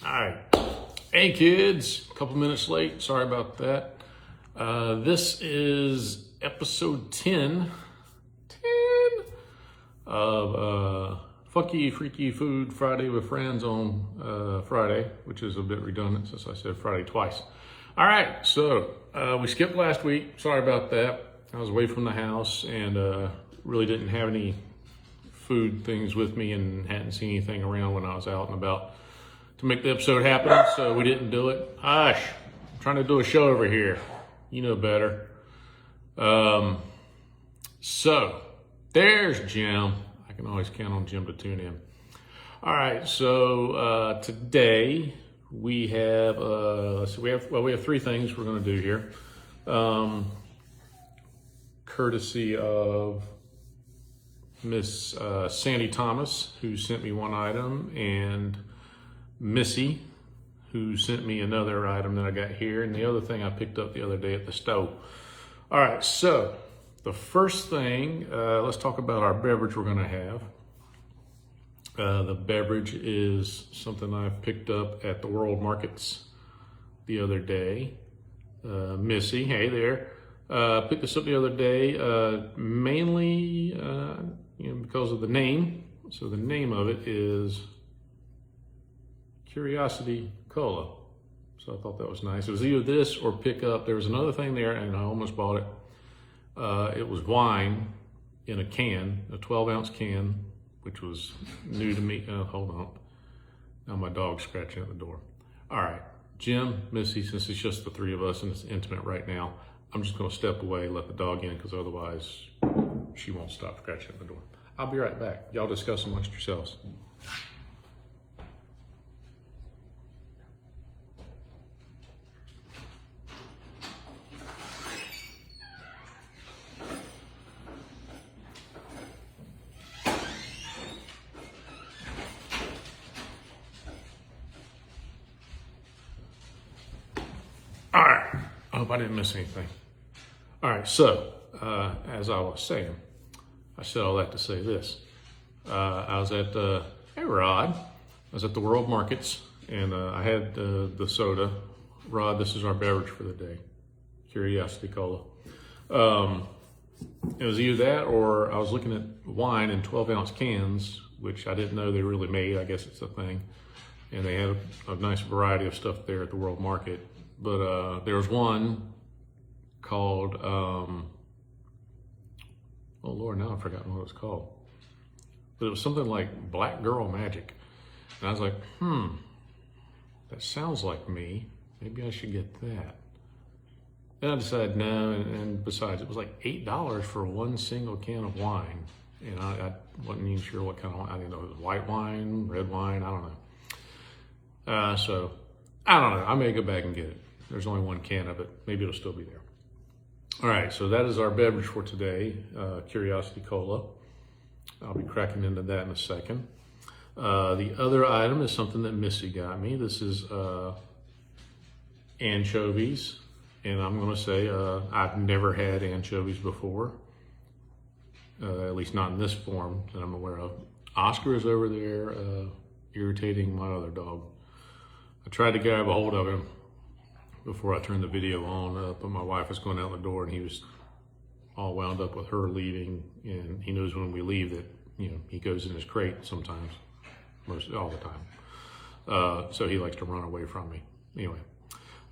All right. Hey kids, a couple minutes late. Sorry about that. This is episode 10 of Funky Freaky Food Friday with Friends on Friday, which is a bit redundant since I said Friday twice. All right, so we skipped last week. Sorry about that. I was away from the house and really didn't have any food things with me and hadn't seen anything around when I was out and about to make the episode happen, so we didn't do it. Hush, I'm trying to do a show over here. You know better. So there's Jim. I can always count on Jim to tune in. All right, so today we have we have three things we're going to do here, courtesy of Miss Sandy Thomas, who sent me one item, and Missy, who sent me another item that I got here, and the other thing I picked up the other day at the stove. All right, so the first thing, let's talk about our beverage we're going to have. The beverage is something I picked up at the World Markets the other day. Missy, hey there. Picked this up the other day, mainly because of the name. So the name of it is Curiosity Cola. So I thought that was nice. It was either this or pick up. There was another thing there, and I almost bought it. It was wine in a can, a 12-ounce can, which was new to me. Hold on. Now my dog's scratching at the door. All right, Jim, Missy, since it's just the three of us and it's intimate right now, I'm just going to step away, let the dog in, because otherwise she won't stop scratching at the door. I'll be right back. Y'all discuss amongst yourselves. All right, I hope I didn't miss anything. All right, so as I was saying, I said all that to say this. I was at, hey Rod, I was at the World Markets, and I had the soda. Rod, this is our beverage for the day, Curiosity Cola. It was either that or I was looking at wine in 12-ounce cans, which I didn't know they really made. I guess it's a thing. And they had a nice variety of stuff there at the World Market. But there was one called, oh Lord, now I've forgotten what it was called. But it was something like Black Girl Magic. And I was like, that sounds like me. Maybe I should get that. Then I decided no, and besides, it was like $8 for one single can of wine. And I wasn't even sure what kind of wine. I didn't know if it was white wine, red wine, I don't know. So, I don't know. I may go back and get it. There's only one can of it. Maybe it'll still be there. All right, so that is our beverage for today, Curiosity Cola. I'll be cracking into that in a second. The other item is something that Missy got me. This is anchovies, and I'm going to say I've never had anchovies before, at least not in this form that I'm aware of. Oscar is over there irritating my other dog. I tried to grab a hold of him before I turned the video on, but my wife was going out the door and he was all wound up with her leaving, and he knows when we leave that, he goes in his crate sometimes, all the time. So he likes to run away from me. Anyway,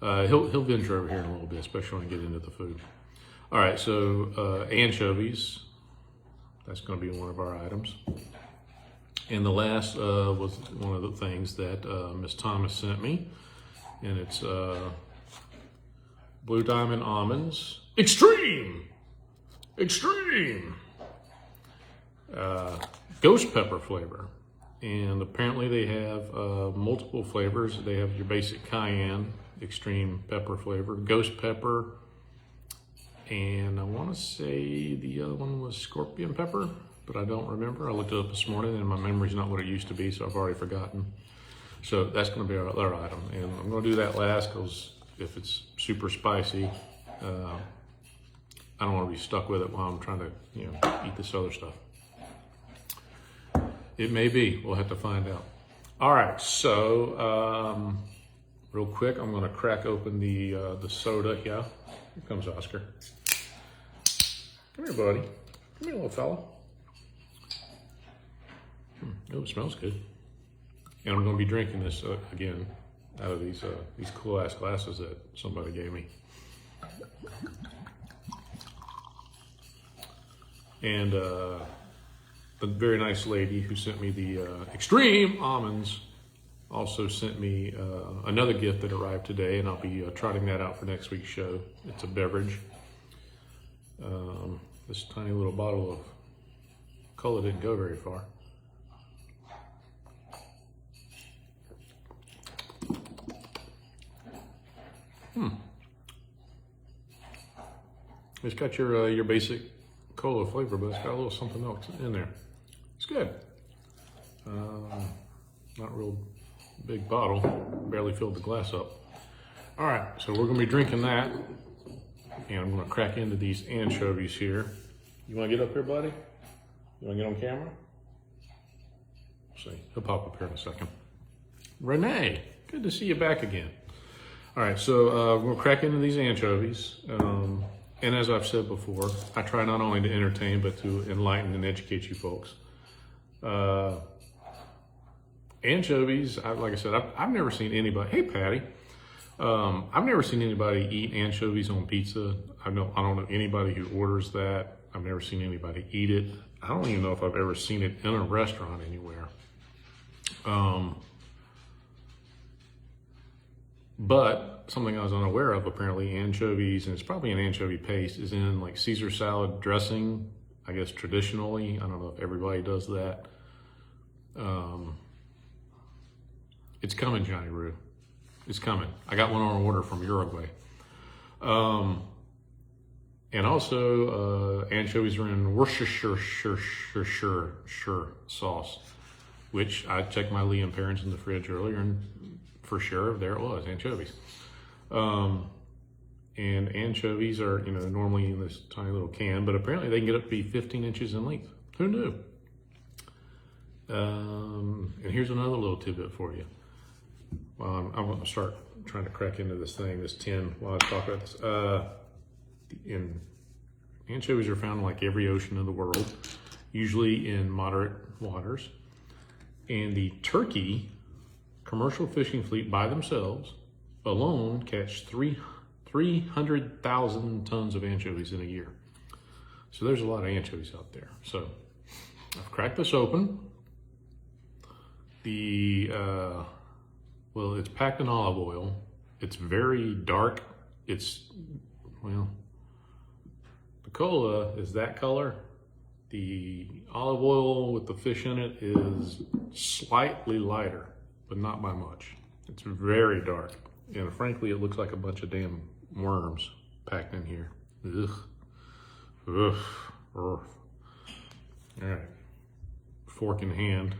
he'll venture over here in a little bit, especially when I get into the food. All right, so anchovies, that's going to be one of our items. And the last was one of the things that Miss Thomas sent me, and it's Blue Diamond Almonds Extreme Ghost Pepper flavor. And apparently they have multiple flavors. They have your basic cayenne, extreme pepper flavor, ghost pepper, and I want to say the other one was scorpion pepper, but I don't remember. I looked it up this morning and my memory's not what it used to be, so I've already forgotten. So that's going to be our other item, and I'm going to do that last because if it's super spicy, I don't want to be stuck with it while I'm trying to, eat this other stuff. It may be. We'll have to find out. All right, so real quick, I'm gonna crack open the soda here. Here comes Oscar. Come here, buddy. Come here, little fella. Oh, it smells good. And I'm gonna be drinking this again out of these cool ass glasses that somebody gave me. And the very nice lady who sent me the extreme almonds also sent me another gift that arrived today, and I'll be trotting that out for next week's show. It's a beverage. This tiny little bottle of cola didn't go very far. It's got your basic cola flavor, but it's got a little something else in there. It's good. Not real big bottle, barely filled the glass up. All right, so we're gonna be drinking that, and I'm gonna crack into these anchovies here. You wanna get up here, buddy? You wanna get on camera? Let's see, he'll pop up here in a second. Renee, good to see you back again. All right, so we'll crack into these anchovies. And as I've said before, I try not only to entertain, but to enlighten and educate you folks. Anchovies, like I said, I've never seen anybody, hey Patty, I've never seen anybody eat anchovies on pizza. I don't know anybody who orders that. I've never seen anybody eat it. I don't even know if I've ever seen it in a restaurant anywhere. But something I was unaware of, apparently anchovies, and it's probably an anchovy paste, is in like Caesar salad dressing, I guess traditionally. I don't know if everybody does that. It's coming, Johnny Roo. It's coming. I got one on order from Uruguay. And also, anchovies are in Worcestershire sauce, which I checked my Lee and Parents in the fridge earlier, and for sure, there it was, anchovies. And anchovies are, normally in this tiny little can, but apparently they can get up to be 15 inches in length. Who knew? And here's another little tidbit for you. Well, I'm going to start trying to crack into this tin while I talk about this. Anchovies are found in like every ocean in the world, usually in moderate waters. And the Turkey commercial fishing fleet by themselves alone catch 300,000 tons of anchovies in a year. So there's a lot of anchovies out there. So I've cracked this open. Well, it's packed in olive oil. It's very dark. The cola is that color. The olive oil with the fish in it is slightly lighter, but not by much. It's very dark. And frankly, it looks like a bunch of damn worms packed in here. Ugh. Ugh. Ugh. All right. Fork in hand.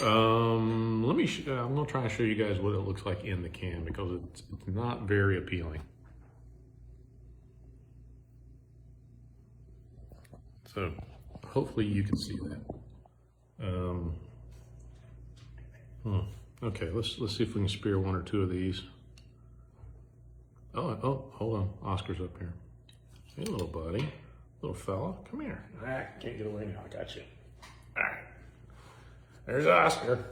I'm gonna try and show you guys what it looks like in the can, because it's not very appealing. So hopefully you can see that. Okay, let's see if we can spear one or two of these. Oh, hold on, Oscar's up here. Hey, little buddy, little fella, come here. Can't get away now, I got you. All right, there's Oscar.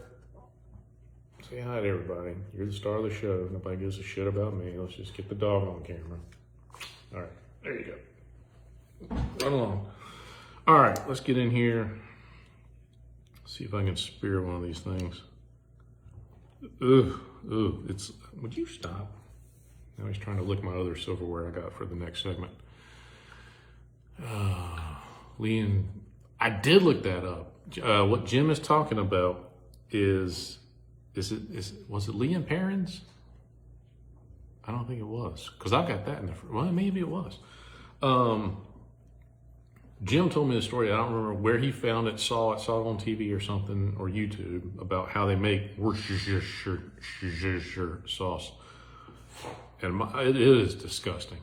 Say hi to everybody. You're the star of the show. Nobody gives a shit about me. Let's just get the dog on camera. All right, there you go. Run along. All right, let's get in here. See if I can spear one of these things. Ooh, would you stop? Now he's trying to lick my other silverware I got for the next segment. Lee, I did look that up. What Jim is talking about was it Lee and Perrins? I don't think it was, because I got that in the, well, maybe it was. Jim told me the story. I don't remember where he found it, saw it on TV or something, or YouTube, about how they make Worcestershire sauce. And it is disgusting.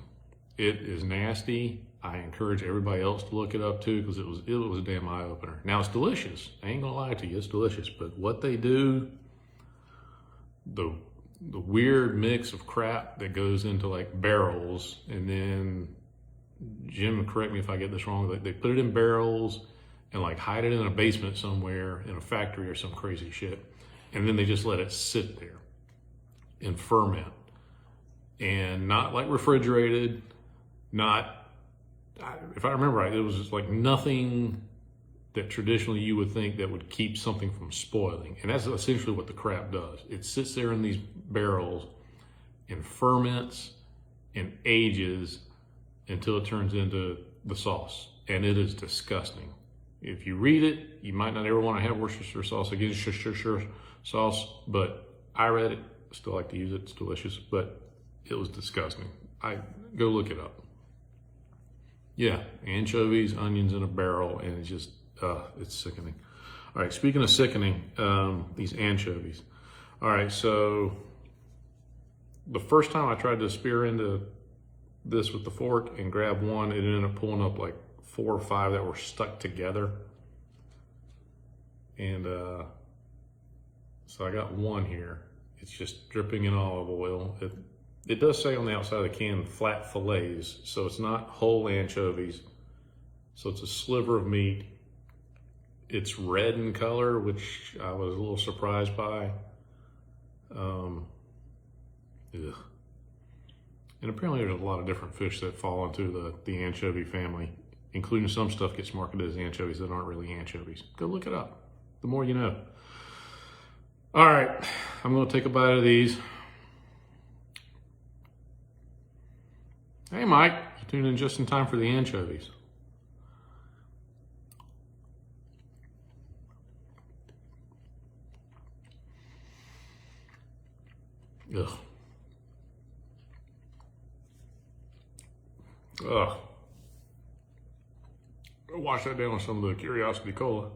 It is nasty. I encourage everybody else to look it up too, because it was a damn eye opener. Now it's delicious. I ain't gonna lie to you, it's delicious. But what they do the weird mix of crap that goes into like barrels, and then Jim, correct me if I get this wrong, they put it in barrels and like hide it in a basement somewhere in a factory or some crazy shit, and then they just let it sit there and ferment, and not like refrigerated, not, if I remember right, it was just like nothing that traditionally you would think that would keep something from spoiling. And that's essentially what the crap does. It sits there in these barrels and ferments and ages until it turns into the sauce. And it is disgusting. If you read it, you might not ever want to have Worcestershire sauce against Worcestershire sauce, but I read it, still like to use it, it's delicious, but it was disgusting. Go look it up. Yeah, anchovies, onions in a barrel, and it's just, it's sickening. All right, speaking of sickening, these anchovies. All right, so the first time I tried to spear into this with the fork and grab one, it ended up pulling up like 4 or 5 that were stuck together. And so I got one here. It's just dripping in olive oil. It does say on the outside of the can, flat fillets. So it's not whole anchovies. So it's a sliver of meat. It's red in color, which I was a little surprised by. And apparently there's a lot of different fish that fall into the anchovy family, including some stuff gets marketed as anchovies that aren't really anchovies. Go look it up. The more you know. All right, I'm gonna take a bite of these. Hey, Mike, you tuned in just in time for the anchovies. Ugh. Ugh. Wash that down with some of the Curiosity Cola.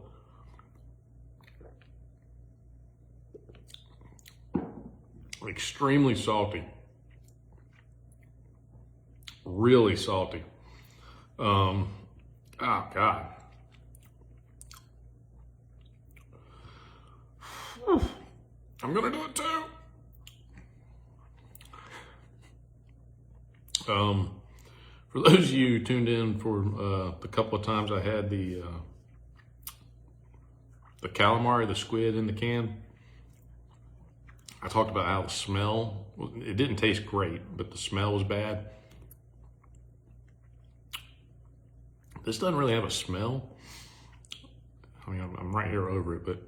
Extremely salty. Really salty. Oh, God. I'm gonna do it too. For those of you who tuned in for the couple of times I had the calamari, the squid in the can, I talked about how the smell, it didn't taste great, but the smell was bad. This doesn't really have a smell. I mean, I'm right here over it, but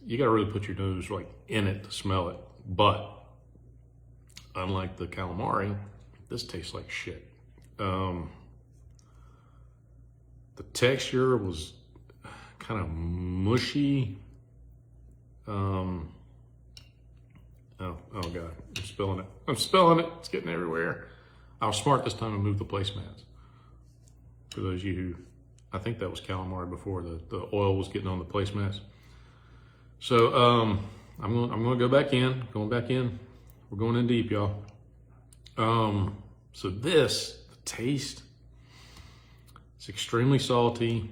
you gotta really put your nose like in it to smell it. But unlike the calamari, this tastes like shit. The texture was kind of mushy. Oh God, I'm spilling it. I'm spilling it, it's getting everywhere. I was smart this time and moved the placemats. For those of you who, I think that was calamari before, the oil was getting on the placemats. So I'm gonna go back in, going back in. We're going in deep, y'all. So the taste, it's extremely salty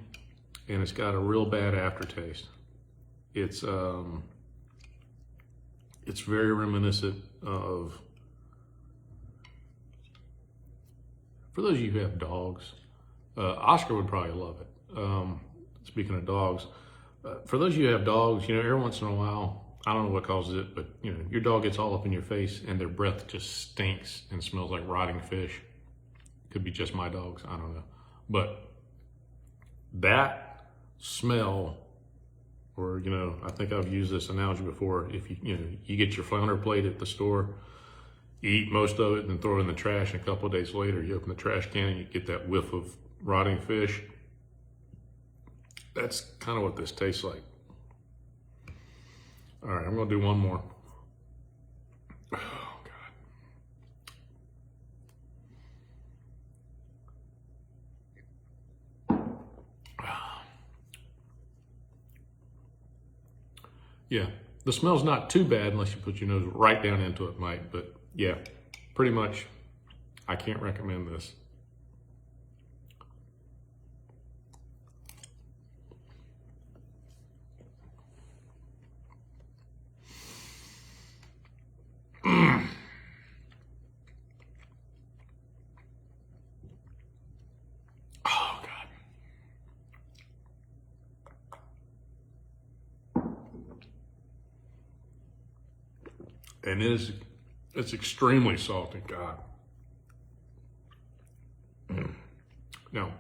and it's got a real bad aftertaste. It's very reminiscent of, for those of you who have dogs, Oscar would probably love it. Speaking of dogs, for those of you who have dogs, every once in a while, I don't know what causes it, but your dog gets all up in your face and their breath just stinks and smells like rotting fish. Could be just my dogs, I don't know. But that smell, or I think I've used this analogy before. If you get your flounder plate at the store, you eat most of it and then throw it in the trash, and a couple of days later you open the trash can and you get that whiff of rotting fish. That's kind of what this tastes like. All right, I'm gonna do one more. Oh God. Yeah, the smell's not too bad unless you put your nose right down into it, Mike. But yeah, pretty much, I can't recommend this. And it's extremely salty, God. Now,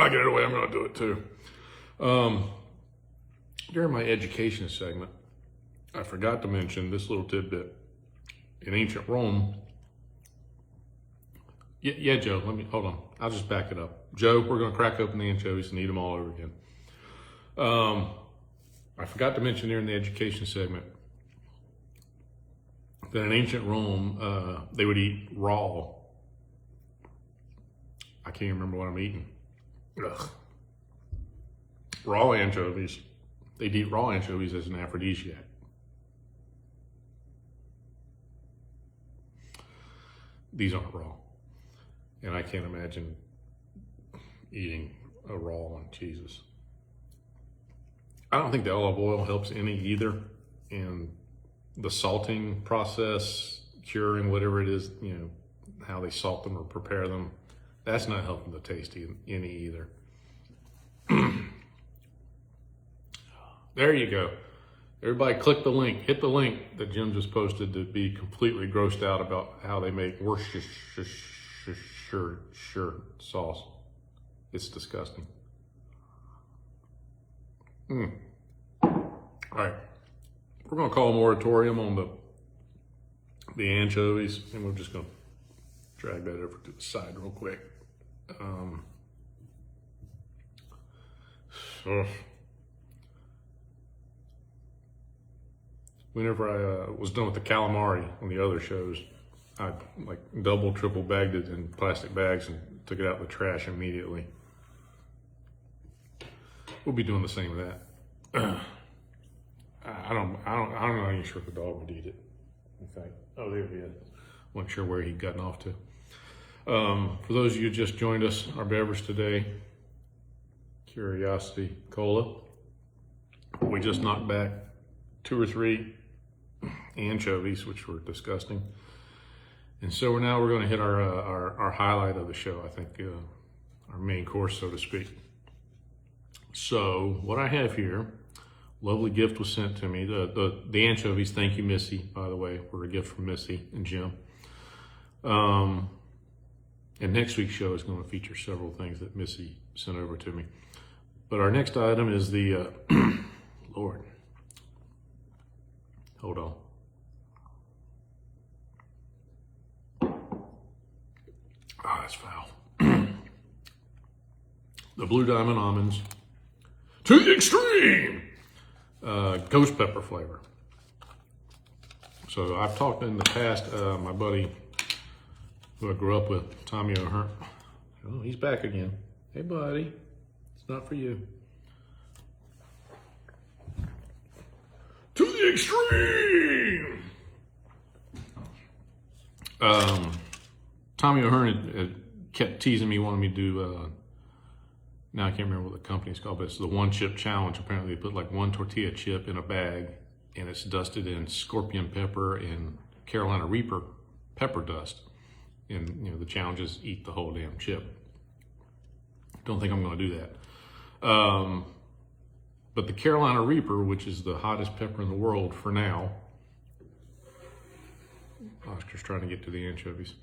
get it away, I'm gonna do it too. During my education segment, I forgot to mention this little tidbit. In ancient Rome, yeah, Joe, hold on. I'll just back it up. Joe, we're gonna crack open the anchovies and eat them all over again. I forgot to mention during the education segment that in ancient Rome, they would eat raw. I can't remember what I'm eating. Ugh. Raw anchovies. They'd eat raw anchovies as an aphrodisiac. These aren't raw. And I can't imagine eating a raw one, Jesus. I don't think the olive oil helps any either. And the salting process, curing, whatever it is, how they salt them or prepare them, that's not helping the taste any either. There you go. Everybody click the link, hit the link that Jim just posted to be completely grossed out about how they make Worcestershire sauce. It's disgusting. All right. We're going to call a moratorium on the anchovies, and we're just going to drag that over to the side real quick. Whenever I was done with the calamari on the other shows, I like double, triple bagged it in plastic bags and took it out in the trash immediately. We'll be doing the same with that. I'm not even sure if the dog would eat it. In fact, oh, there he is. Wasn't sure where he'd gotten off to. For those of you who just joined us, our beverage today, Curiosity Cola. We just knocked back 2 or 3 anchovies, which were disgusting. And so we're going to hit our highlight of the show, I think, our main course, so to speak. So what I have here, lovely gift was sent to me. The anchovies, thank you, Missy, by the way, were a gift from Missy and Jim. And next week's show is going to feature several things that Missy sent over to me. But our next item is the, Lord, hold on. Ah, that's foul. The Blue Diamond Almonds to the extreme. Ghost pepper flavor. So I've talked in the past, my buddy who I grew up with, Tommy O'Hearn. Oh, he's back again. Hey, buddy. It's not for you. To the extreme. Tommy O'Hearn had kept teasing me, wanting me to do, now I can't remember what the company's called, but it's the One Chip Challenge. Apparently they put like 1 tortilla chip in a bag and it's dusted in scorpion pepper and Carolina Reaper pepper dust. And the challenge is eat the whole damn chip. Don't think I'm going to do that. But the Carolina Reaper, which is the hottest pepper in the world for now, Oscar's trying to get to the anchovies,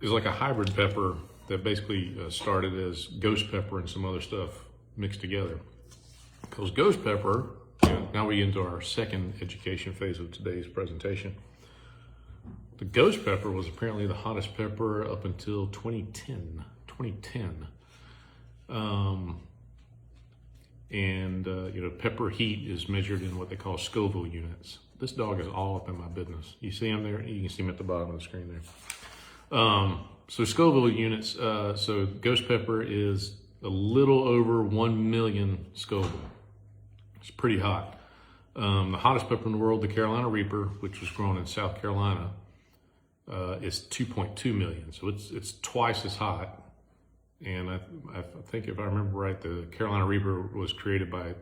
is like a hybrid pepper that basically started as ghost pepper and some other stuff mixed together. Because ghost pepper, now we get into our second education phase of today's presentation. The ghost pepper was apparently the hottest pepper up until 2010. Pepper heat is measured in what they call Scoville units. This dog is all up in my business. You see him there? You can see him at the bottom of the screen there. So Scoville units, so ghost pepper is a little over 1 million Scoville. It's pretty hot. The hottest pepper in the world, the Carolina Reaper, which was grown in South Carolina, is 2.2 million. So it's twice as hot. And I think if I remember right, the Carolina Reaper was created by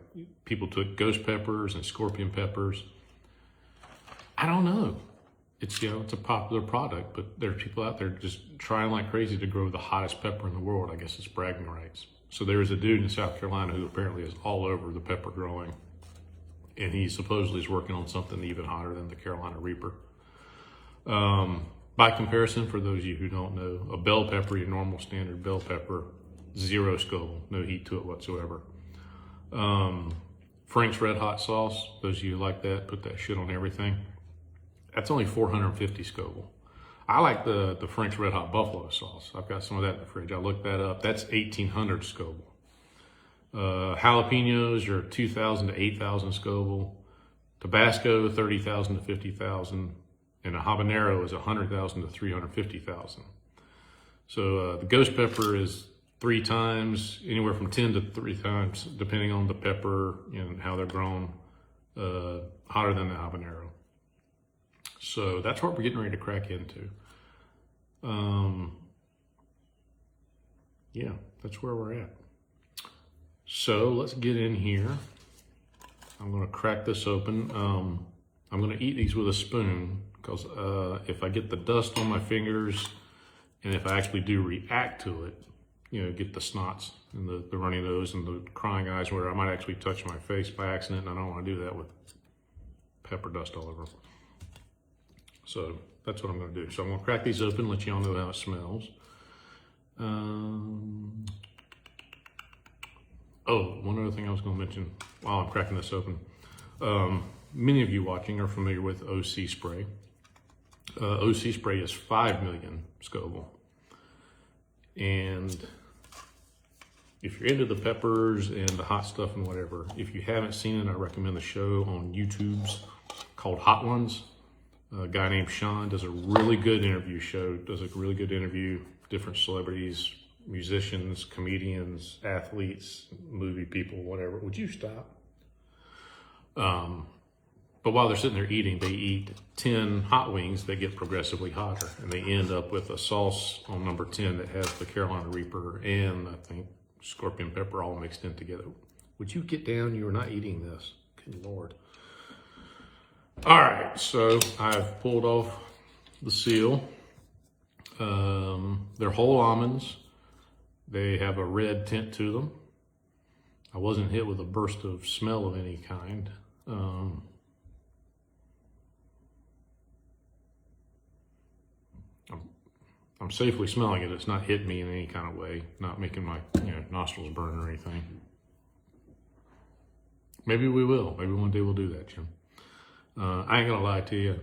people took ghost peppers and scorpion peppers. I don't know. it's, it's a popular product, but there are people out there just trying like crazy to grow the hottest pepper in the world. I guess it's bragging rights. So there is a dude in South Carolina who apparently is all over the pepper growing, and he supposedly is working on something even hotter than the Carolina Reaper. By comparison, for those of you who don't know, a bell pepper, your normal standard bell pepper, 0 Scoville, no heat to it whatsoever. Frank's Red Hot sauce, those of you who like that, put that shit on everything. That's only 450 Scoville. I like the Frank's Red Hot Buffalo sauce. I've got some of that in the fridge. I looked that up. That's 1,800 Scoville. Jalapenos are 2,000 to 8,000 Scoville. Tabasco, 30,000 to 50,000. And a habanero is 100,000 to 350,000. So the ghost pepper is 3 times, anywhere from 10 to 3 times, depending on the pepper and how they're grown, hotter than the habanero. So that's what we're getting ready to crack into. Yeah, that's where we're at. So let's get in here. I'm gonna crack this open. I'm gonna eat these with a spoon because if I get the dust on my fingers and if I actually do react to it, get the snots and the runny nose and the crying eyes where I might actually touch my face by accident, and I don't wanna do that with pepper dust all over. So that's what I'm gonna do. So I'm gonna crack these open, let y'all know how it smells. Oh, one other thing I was gonna mention while I'm cracking this open. Many of you watching are familiar with OC spray. OC spray is 5 million Scoville. And if you're into the peppers and the hot stuff and whatever, if you haven't seen it, I recommend the show on YouTube's called Hot Ones. A guy named Sean does a really good interview show, does a really good interview, different celebrities, musicians, comedians, athletes, movie people, whatever. Would you stop? But while they're sitting there eating, they eat 10 hot wings that get progressively hotter, and they end up with a sauce on number 10 that has the Carolina Reaper and I think scorpion pepper all mixed in together. Would you get down? You are not eating this. Good Lord. All right, so I've pulled off the seal. They're whole almonds. They have a red tint to them. I wasn't hit with a burst of smell of any kind. I'm safely smelling it. It's not hitting me in any kind of way, not making my nostrils burn or anything. Maybe we will. Maybe one day we'll do that, Jim. I ain't gonna lie to you.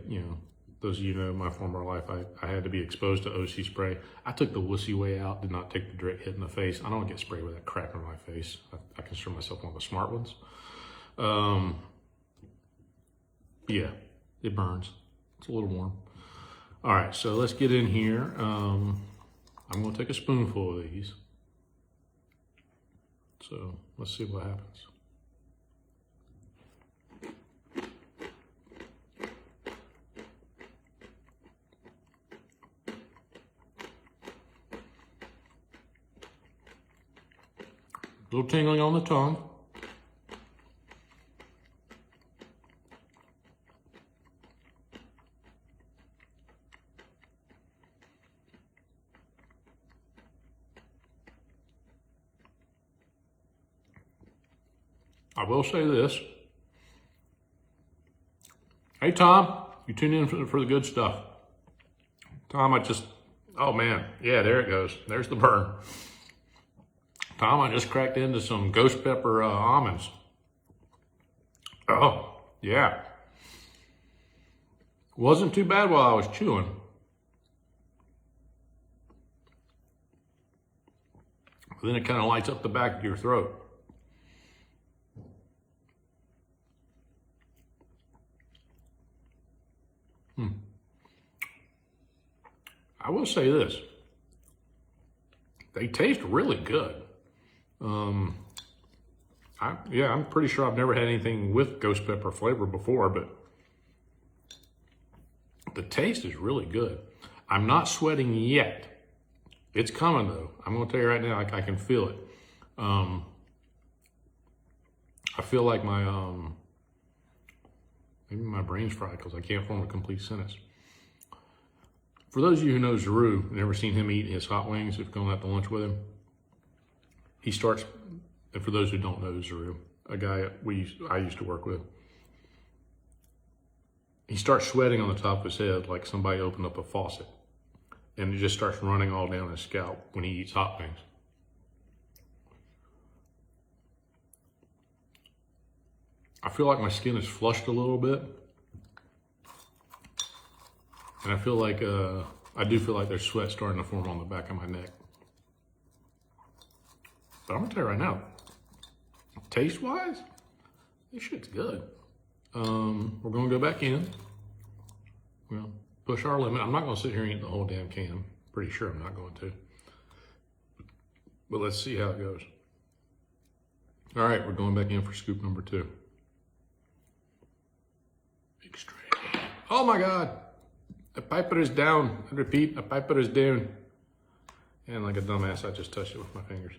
Those of you who know my former life, I had to be exposed to OC spray. I took the wussy way out, did not take the direct hit in the face. I don't get sprayed with that crap in my face. I consider myself one of the smart ones. Yeah, it burns. It's a little warm. All right, so let's get in here. I'm gonna take a spoonful of these. So let's see what happens. A little tingling on the tongue. I will say this. Hey, Tom, you tune in for the good stuff. Tom, oh man, yeah, there it goes. There's the burn. Tom, I just cracked into some ghost pepper almonds. Oh, yeah. Wasn't too bad while I was chewing. But then it kind of lights up the back of your throat. I will say this. They taste really good. I'm pretty sure I've never had anything with ghost pepper flavor before, but the taste is really good. I'm not sweating yet. It's coming though. I'm gonna tell you right now, I can feel it. I feel like maybe my brain's fried because I can't form a complete sentence. For those of you who know Zaru, never seen him eat his hot wings, if going out to lunch with him, he starts, and for those who don't know Zaru, a guy I used to work with, he starts sweating on the top of his head like somebody opened up a faucet. And it just starts running all down his scalp when he eats hot wings. I feel like my skin is flushed a little bit. And I feel like, I do feel like there's sweat starting to form on the back of my neck. But I'm gonna tell you right now, taste-wise, this shit's good. We're gonna go back in. Well, push our limit. I'm not gonna sit here and eat the whole damn can. Pretty sure I'm not going to. But let's see how it goes. All right, we're going back in for scoop number 2. Extreme. Oh my God. The piper is down. I repeat, the piper is down. And like a dumbass, I just touched it with my fingers.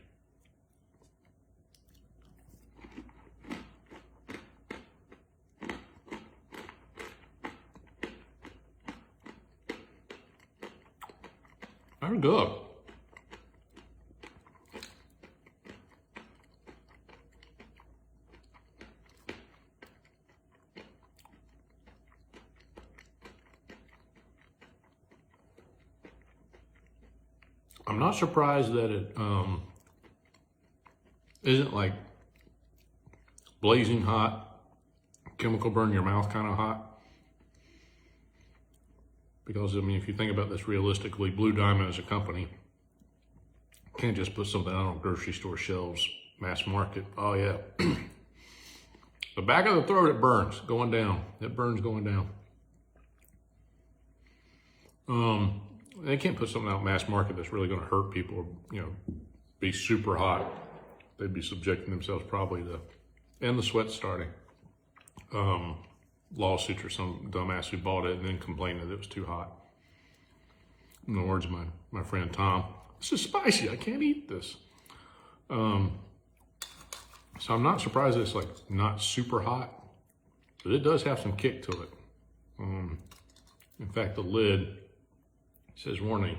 They're good. I'm not surprised that it isn't like blazing hot, chemical burn your mouth kind of hot. Because, I mean, if you think about this realistically, Blue Diamond as a company can't just put something out on grocery store shelves, mass market. Oh, yeah. The back of the throat, it burns going down. It burns going down. They can't put something out mass market that's really going to hurt people or, you know, be super hot. They'd be subjecting themselves probably to, and the sweat starting. Lawsuits or some dumbass who bought it and then complained that it was too hot. In the words of my friend Tom, this is spicy, I can't eat this. So I'm not surprised that it's like not super hot, but it does have some kick to it. In fact, the lid says, warning,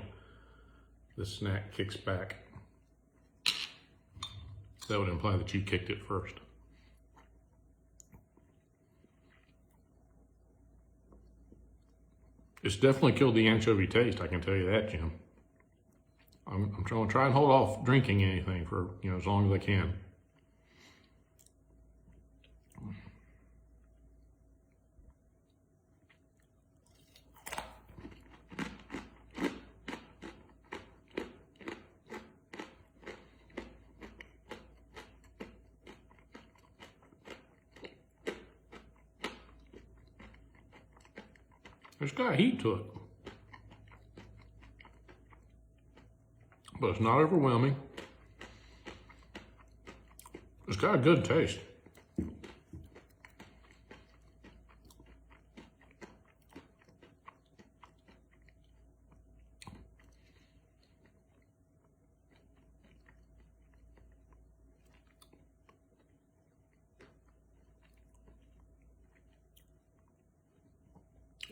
the snack kicks back. That would imply that you kicked it first. It's definitely killed the anchovy taste, I can tell you that, Jim. I'm trying to try and hold off drinking anything for, you know, as long as I can. It's got heat to it, but it's not overwhelming. It's got a good taste.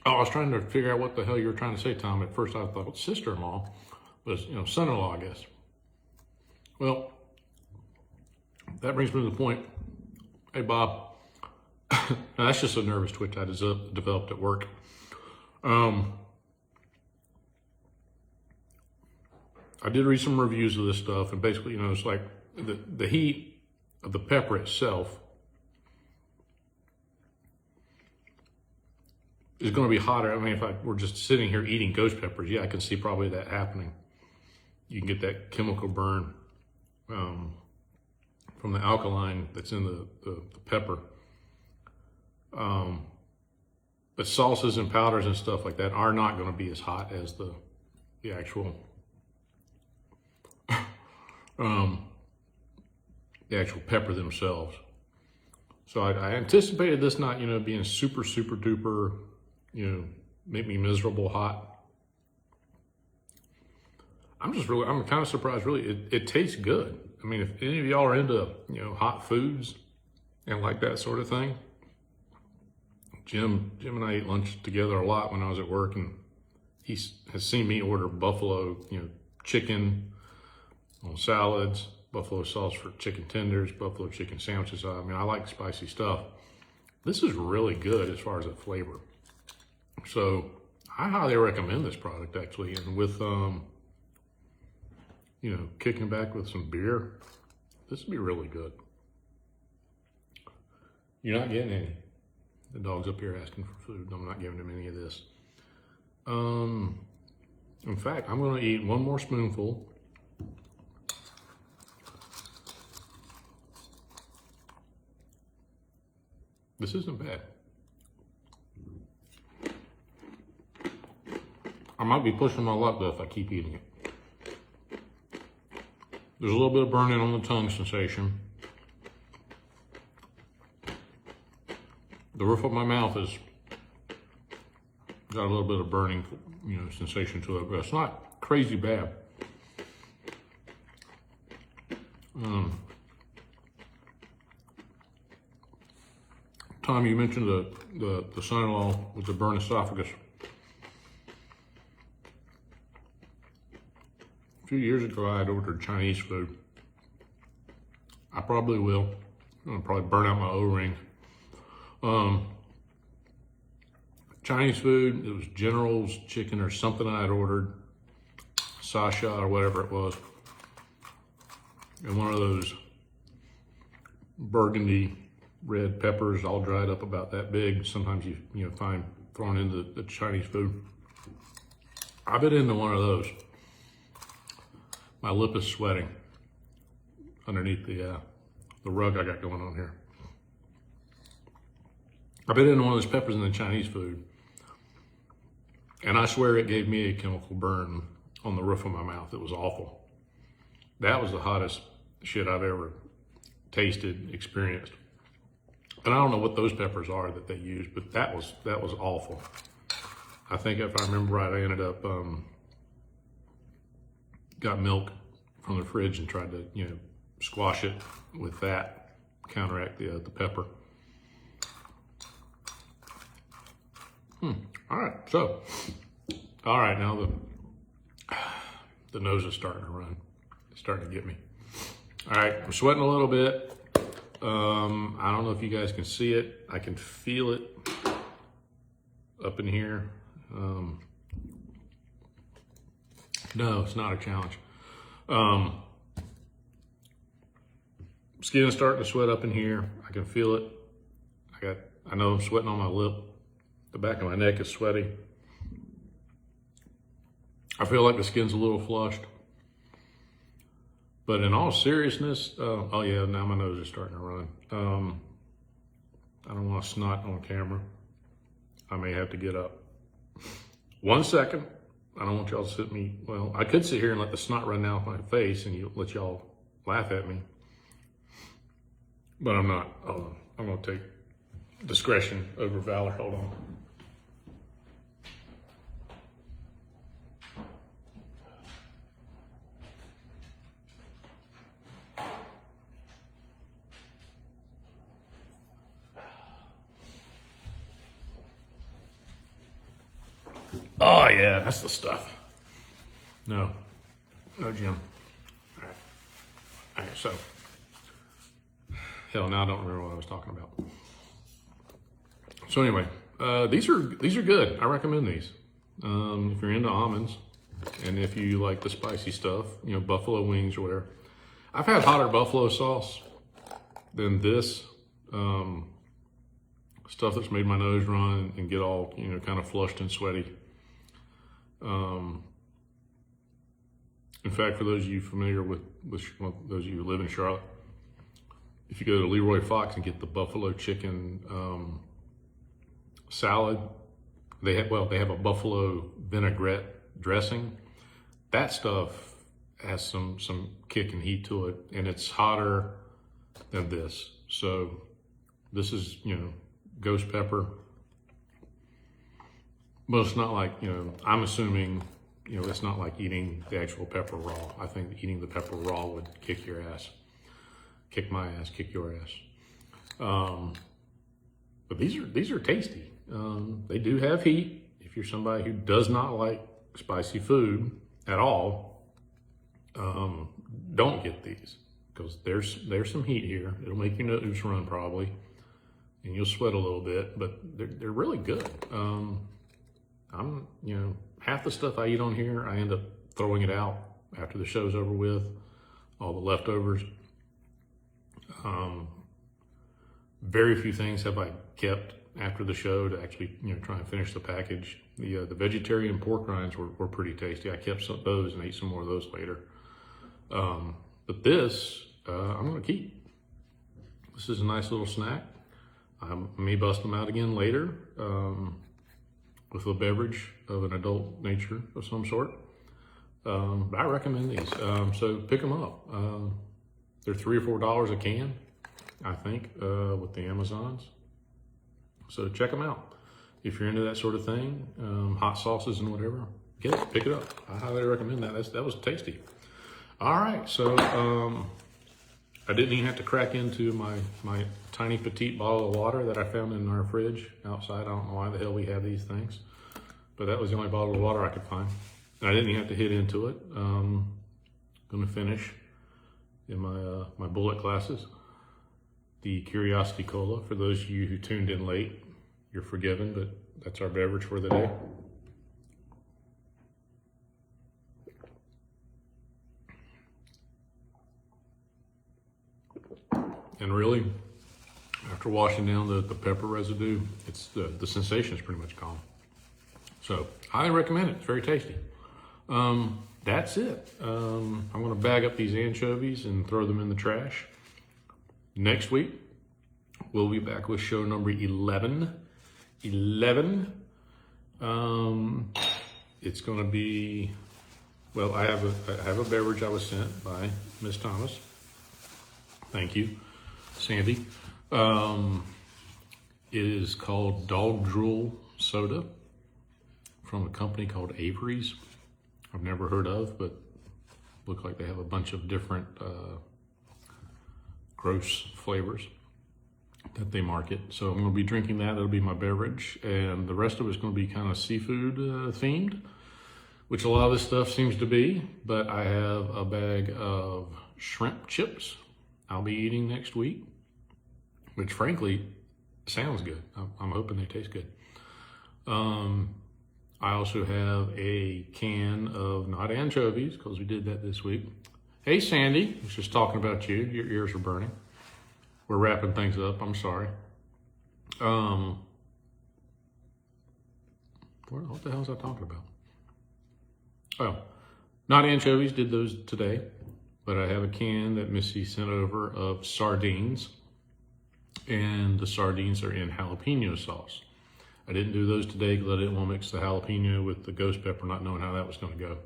Oh, I was trying to figure out what the hell you were trying to say, Tom. At first I thought, well, sister-in-law, but it's, you know, son-in-law, I guess. Well, that brings me to the point. Hey, Bob. Now, that's just a nervous twitch I developed at work. I did read some reviews of this stuff, and basically, you know, it's like the heat of the pepper itself is going to be hotter. I mean, if I were just sitting here eating ghost peppers, yeah, I can see probably that happening. You can get that chemical burn from the alkaline that's in the pepper. But salsas and powders and stuff like that are not going to be as hot as the actual pepper themselves. So I anticipated this not, you know, being super, super duper, you know, make me miserable hot. I'm kind of surprised, really. It tastes good. I mean, if any of y'all are into, you know, hot foods and like that sort of thing, Jim and I ate lunch together a lot when I was at work, and he has seen me order buffalo, chicken on salads, buffalo sauce for chicken tenders, buffalo chicken sandwiches. I mean, I like spicy stuff. This is really good as far as the flavor. So I highly recommend this product, actually. And with, kicking back with some beer, this would be really good. You're not getting any. The dog's up here asking for food. I'm not giving him any of this. In fact, I'm going to eat one more spoonful. This isn't bad. I might be pushing my luck though if I keep eating it. There's a little bit of burning on the tongue sensation. The roof of my mouth has got a little bit of burning, sensation to it, but it's not crazy bad. Tom, you mentioned the son-in-law with the burn esophagus. A few years ago, I had ordered Chinese food. I probably will. I'm gonna probably burn out my O-ring. Chinese food, it was General's chicken or something I had ordered, Sasha or whatever it was. And one of those burgundy red peppers all dried up about that big. Sometimes you find thrown into the Chinese food. I bit into one of those. My lip is sweating underneath the rug I got going on here. I bit into one of those peppers in the Chinese food, and I swear it gave me a chemical burn on the roof of my mouth. It was awful. That was the hottest shit I've ever tasted, experienced. And I don't know what those peppers are that they use, but that was awful. I think if I remember right, I ended up got milk from the fridge and tried to squash it with that, counteract the pepper. All right, now the nose is starting to run. It's starting to get me. All right, I'm sweating a little bit. I don't know if you guys can see it. I can feel it up in here. No, it's not a challenge. Skin is starting to sweat up in here. I can feel it. I know I'm sweating on my lip. The back of my neck is sweaty. I feel like the skin's a little flushed. But in all seriousness, oh yeah, now my nose is starting to run. I don't want to snot on camera. I may have to get up. 1 second. I don't want y'all to sit me, well, I could sit here and let the snot run down my face and let y'all laugh at me. But I'm not. Hold on. I'm going to take discretion over valor. Hold on. Oh yeah, that's the stuff. No, Jim. All right, so, hell, now I don't remember what I was talking about. So anyway, these are good. I recommend these. If you're into almonds, and if you like the spicy stuff, buffalo wings or whatever. I've had hotter buffalo sauce than this. Stuff that's made my nose run and get all, kind of flushed and sweaty. In fact, for those of you familiar with those of you who live in Charlotte, if you go to Leroy Fox and get the buffalo chicken salad, they have a buffalo vinaigrette dressing. That stuff has some kick and heat to it, and it's hotter than this. So this is ghost pepper. But it's not like, I'm assuming, it's not like eating the actual pepper raw. I think eating the pepper raw would kick your ass. Kick my ass, kick your ass. But these are tasty. They do have heat. If you're somebody who does not like spicy food at all, don't get these, because there's some heat here. It'll make your nose run probably, and you'll sweat a little bit, but they're really good. Half the stuff I eat on here, I end up throwing it out after the show's over with, all the leftovers. Very few things have I kept after the show to actually, try and finish the package. The vegetarian pork rinds were pretty tasty. I kept some of those and ate some more of those later. But this, I'm gonna keep. This is a nice little snack. I may bust them out again later with a beverage of an adult nature of some sort. But I recommend these, so pick them up. They're $3 or $4 a can, I think, with the Amazons. So check them out. If you're into that sort of thing, hot sauces and whatever, get it, pick it up. I highly recommend that. That was tasty. All right, so I didn't even have to crack into my tiny petite bottle of water that I found in our fridge outside. I don't know why the hell we have these things, but that was the only bottle of water I could find. And I didn't even have to hit into it. Gonna finish in my bullet glasses the Curiosity Cola. For those of you who tuned in late, you're forgiven, but that's our beverage for the day. And really, after washing down the pepper residue, it's the sensation is pretty much gone. So I recommend it. It's very tasty. That's it. I'm gonna bag up these anchovies and throw them in the trash. Next week, we'll be back with show number 11. It's gonna be, well, I have a beverage I was sent by Miss Thomas. Thank you, Sandy. It is called Dog Drool Soda from a company called Avery's. I've never heard of, but look like they have a bunch of different gross flavors that they market. So I'm gonna be drinking that. That'll be my beverage. And the rest of it's gonna be kind of seafood themed, which a lot of this stuff seems to be. But I have a bag of shrimp chips I'll be eating next week, which frankly sounds good. I'm hoping they taste good. I also have a can of not anchovies, because we did that this week. Hey, Sandy, I was just talking about you. Your ears are burning. We're wrapping things up. I'm sorry. What the hell was I talking about? Oh, not anchovies, did those today. But I have a can that Missy sent over of sardines. And the sardines are in jalapeno sauce. I didn't do those today because I didn't want to mix the jalapeno with the ghost pepper, not knowing how that was going to go.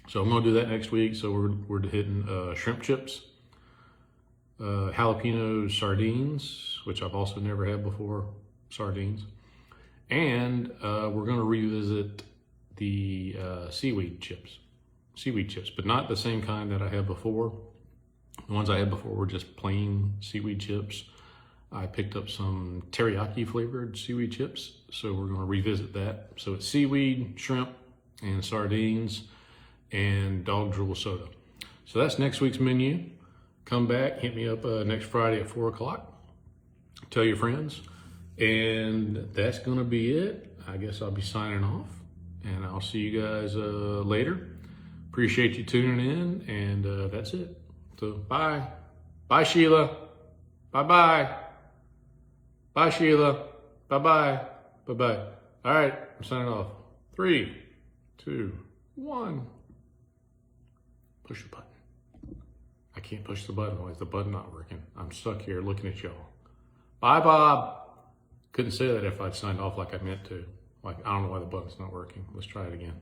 So I'm going to do that next week. So we're hitting shrimp chips, jalapeno sardines, which I've also never had before, sardines. And we're going to revisit the seaweed chips, but not the same kind that I had before. The ones I had before were just plain seaweed chips. I picked up some teriyaki flavored seaweed chips, so we're going to revisit that. So it's seaweed, shrimp, and sardines, and dog drool soda. So that's next week's menu. Come back, hit me up next Friday at 4 o'clock. Tell your friends. And that's going to be it. I guess I'll be signing off, and I'll see you guys later. Appreciate you tuning in, and that's it. So bye. Bye, Sheila. Bye-bye. Bye, Sheila. Bye-bye. Bye-bye. All right, I'm signing off. 3, 2, 1. Push the button. I can't push the button. Why is the button not working? I'm stuck here looking at y'all. Bye, Bob. Couldn't say that if I'd signed off like I meant to. Like, I don't know why the button's not working. Let's try it again.